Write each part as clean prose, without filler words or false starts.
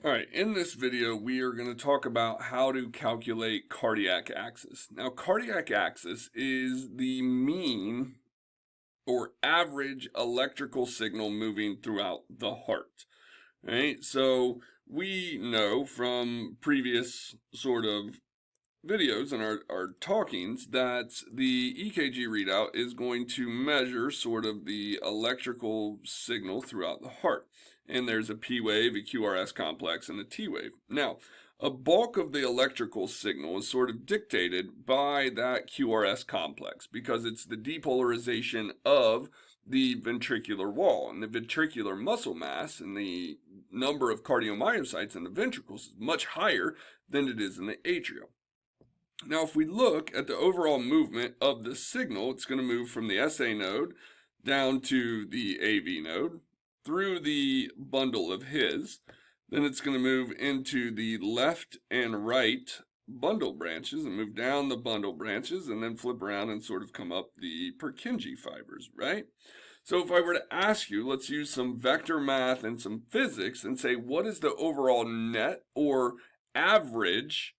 All right, in this video, we are going to talk about how to calculate cardiac axis. Now, cardiac axis is the mean or average electrical signal moving throughout the heart, right? So we know from previous sort of videos and our talkings that the EKG readout is going to measure sort of the electrical signal throughout the heart. And there's a P wave, a QRS complex, and a T wave. Now, a bulk of the electrical signal is sort of dictated by that QRS complex because it's the depolarization of the ventricular wall, and the ventricular muscle mass and the number of cardiomyocytes in the ventricles is much higher than it is in the atrium. Now, if we look at the overall movement of the signal, it's going to move from the SA node down to the AV node through the bundle of His. Then it's going to move into the left and right bundle branches and move down the bundle branches and then flip around and sort of come up the Purkinje fibers, right? So if I were to ask you, let's use some vector math and some physics and say, what is the overall net or average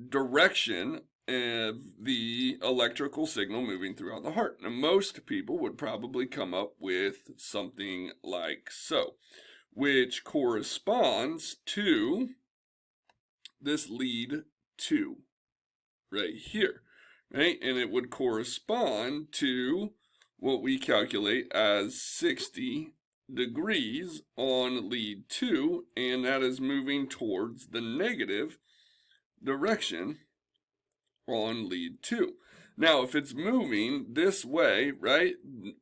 direction of the electrical signal moving throughout the heart? Now, most people would probably come up with something like so, which corresponds to this lead 2 right here, right? And it would correspond to what we calculate as 60 degrees on lead 2, and that is moving towards the negative direction on lead 2. Now, if it's moving this way, right,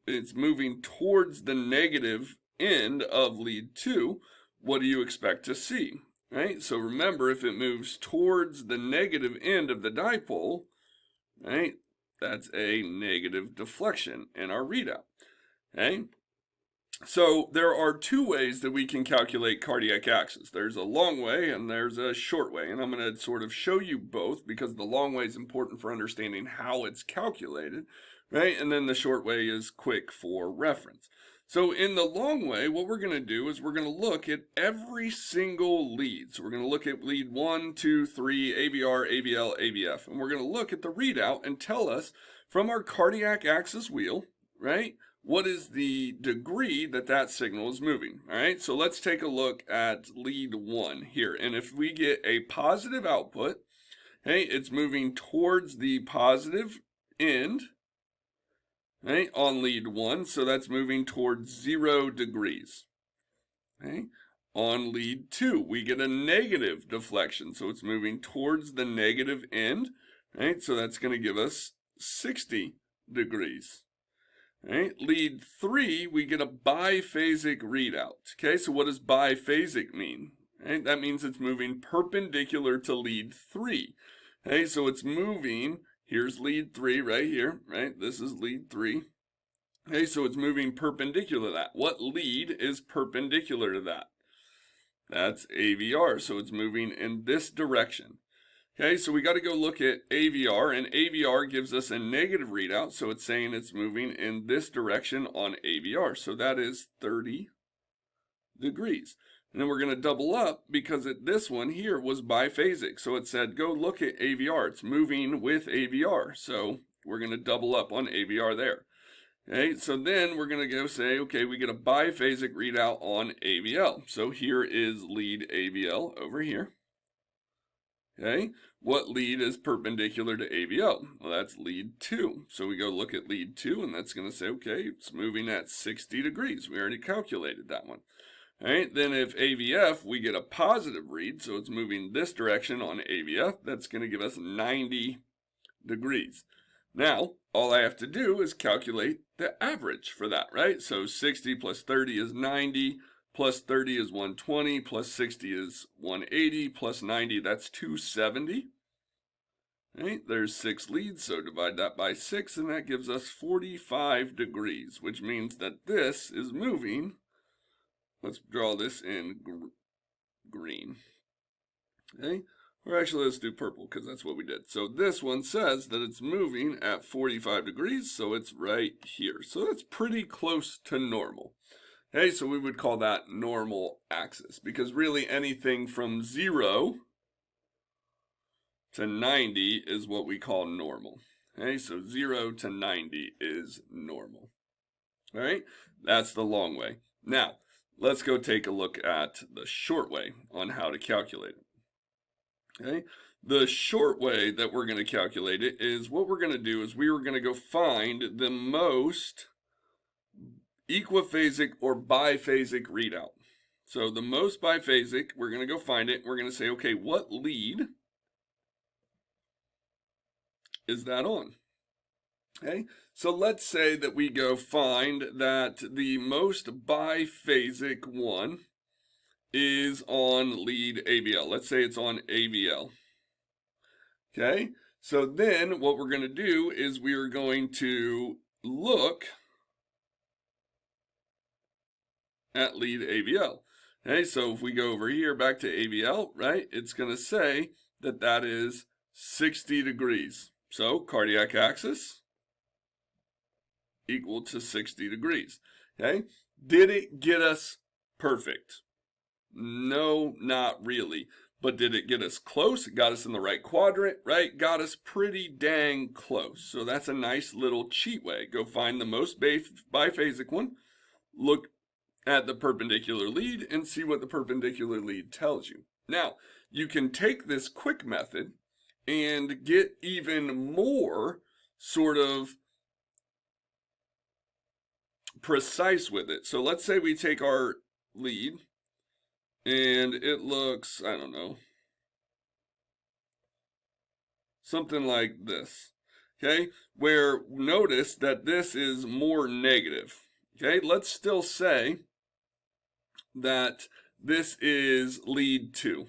it's moving towards the negative end of lead 2, what do you expect to see, right? So remember, if it moves towards the negative end of the dipole, right, that's a negative deflection in our readout, okay? So there are two ways that we can calculate cardiac axis. There's a long way and there's a short way, and I'm going to sort of show you both because the long way is important for understanding how it's calculated, right? And then the short way is quick for reference. So in the long way, what we're going to do is we're going to look at every single lead. So we're going to look at lead 1, 2, 3, AVR, AVL, AVF, and we're going to look at the readout and tell us from our cardiac axis wheel, right, what is the degree that that signal is moving. All right, so let's take a look at lead 1 here. And if we get a positive output, hey, it's moving towards the positive end, right, on lead 1. So that's moving towards 0 degrees. Okay. On lead 2, we get a negative deflection. So it's moving towards the negative end, right? So that's going to give us 60 degrees. Right? Lead 3, we get a biphasic readout. Okay, so what does biphasic mean? Right? That means it's moving perpendicular to lead 3. Okay, so it's moving, here's lead 3 right here, right? This is lead 3. Okay, so it's moving perpendicular to that. What lead is perpendicular to that? That's AVR, so it's moving in this direction. Okay, so we got to go look at AVR, and AVR gives us a negative readout, so it's saying it's moving in this direction on AVR, so that is 30 degrees. And then we're going to double up because this one here was biphasic, so it said go look at AVR. It's moving with AVR, so we're going to double up on AVR there. Okay, so then we're going to go say, okay, we get a biphasic readout on AVL. So here is lead AVL over here. Okay, what lead is perpendicular to AVL? Well, that's lead 2. So we go look at lead 2, and that's going to say, okay, it's moving at 60 degrees. We already calculated that one. All right, then if AVF, we get a positive read, so it's moving this direction on AVF. That's going to give us 90 degrees. Now, all I have to do is calculate the average for that, right? So 60 plus 30 is 90. Plus 30 is 120, plus 60 is 180, plus 90, that's 270. Right, there's 6 leads, so divide that by 6, and that gives us 45 degrees, which means that this is moving. Let's draw this in green. Okay, or actually let's do purple because that's what we did. So this one says that it's moving at 45 degrees, so it's right here. So that's pretty close to normal. Okay, so we would call that normal axis, because really anything from 0 to 90 is what we call normal. Okay, so 0 to 90 is normal. All right, that's the long way. Now, let's go take a look at the short way on how to calculate it. Okay, the short way that we're going to calculate it is what we're going to do is we are going to go find the most equiphasic or biphasic readout. So the most biphasic, we're going to go find it. We're going to say, okay, what lead is that on? Okay, so let's say that we go find that the most biphasic one is on lead AVL. Let's say it's on AVL. Okay, so then what we're going to do is we are going to look at lead AVL. Okay, so if we go over here back to AVL, right, it's going to say that that is 60 degrees. So cardiac axis equal to 60 degrees. Okay, did it get us perfect? No, not really. But did it get us close? It got us in the right quadrant, right? Got us pretty dang close. So that's a nice little cheat way. Go find the most biphasic one, look at the perpendicular lead, and see what the perpendicular lead tells you. Now, you can take this quick method and get even more sort of precise with it. So let's say we take our lead and it looks, I don't know, something like this. Okay, where notice that this is more negative. Okay, let's still say that this is lead 2.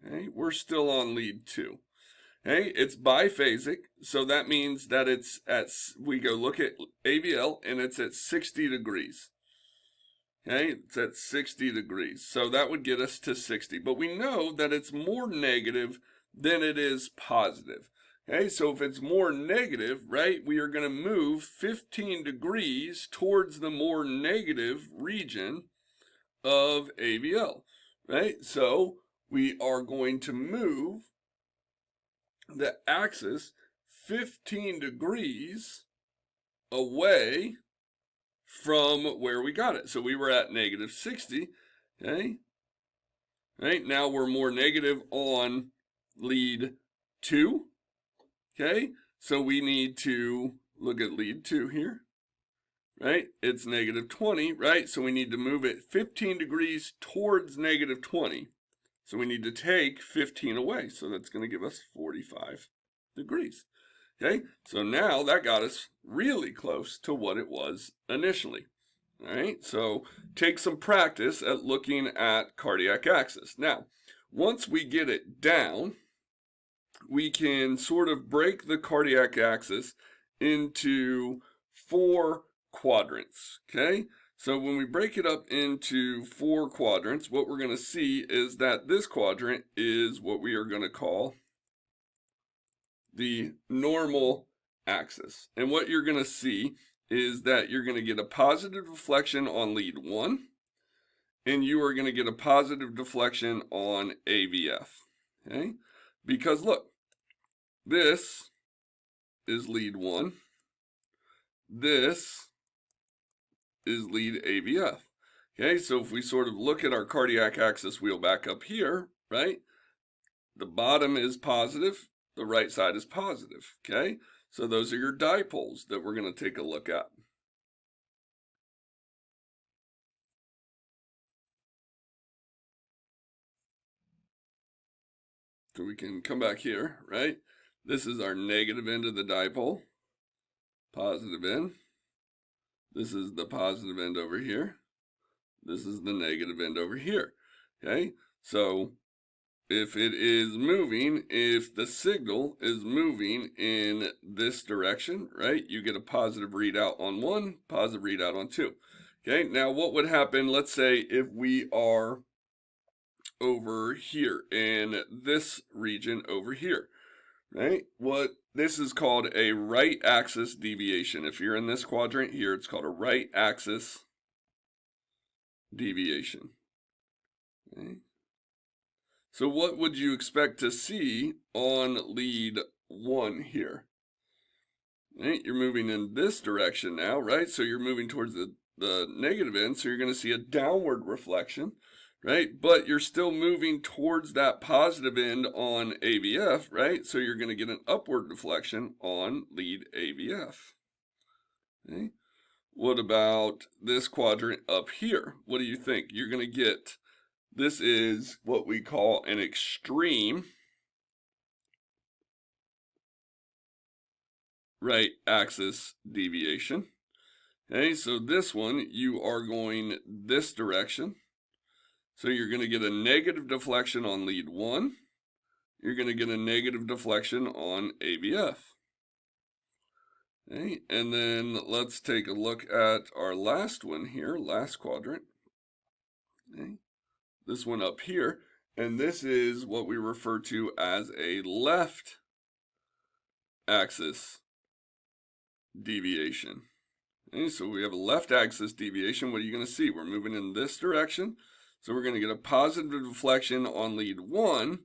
Okay, we're still on lead 2. Okay, it's biphasic, so that means that it's at, we go look at AVL and it's at 60 degrees. Okay, it's at 60 degrees, so that would get us to 60. But we know that it's more negative than it is positive. Okay, so if it's more negative, right, we are going to move 15 degrees towards the more negative region of AVL, right? So we are going to move the axis 15 degrees away from where we got it. So we were at negative 60, okay? Right, now we're more negative on lead 2, okay? So we need to look at lead 2 here, right? It's negative 20, right? So we need to move it 15 degrees towards negative 20. So we need to take 15 away. So that's going to give us 45 degrees. Okay, so now that got us really close to what it was initially. All right, so take some practice at looking at cardiac axis. Now, once we get it down, we can sort of break the cardiac axis into 4 quadrants. Okay, so when we break it up into 4 quadrants, what we're going to see is that this quadrant is what we are going to call the normal axis. And what you're going to see is that you're going to get a positive deflection on lead 1, and you are going to get a positive deflection on AVF. Okay? Because look, this is lead 1, this is lead AVF. Okay, so if we sort of look at our cardiac axis wheel back up here, right? The bottom is positive, the right side is positive, okay? So those are your dipoles that we're going to take a look at. So we can come back here, right? This is our negative end of the dipole, positive end. This is the positive end over here. This is the negative end over here, okay? So if it is moving, if the signal is moving in this direction, right, you get a positive readout on 1, positive readout on 2. Okay, now what would happen, let's say, if we are over here in this region over here, right? This is called a right axis deviation. If you're in this quadrant here, it's called a right axis deviation. Okay. So what would you expect to see on lead 1 here? Right, you're moving in this direction now, right? So you're moving towards the negative end, so you're going to see a downward reflection, right? But you're still moving towards that positive end on AVF, right? So you're going to get an upward deflection on lead AVF. Okay. What about this quadrant up here? What do you think? You're going to get, this is what we call an extreme right axis deviation. Okay, so this one, you are going this direction. So you're going to get a negative deflection on lead 1. You're going to get a negative deflection on AVF. Okay, and then let's take a look at our last one here, last quadrant. Okay, this one up here, and this is what we refer to as a left axis deviation. Okay, so we have a left axis deviation. What are you going to see? We're moving in this direction. So we're going to get a positive deflection on lead 1,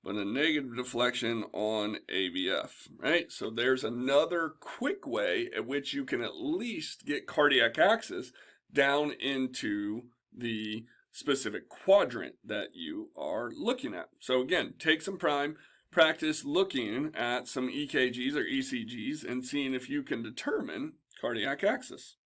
but a negative deflection on AVF, right? So there's another quick way at which you can at least get cardiac axis down into the specific quadrant that you are looking at. So again, take some practice looking at some EKGs or ECGs and seeing if you can determine cardiac axis.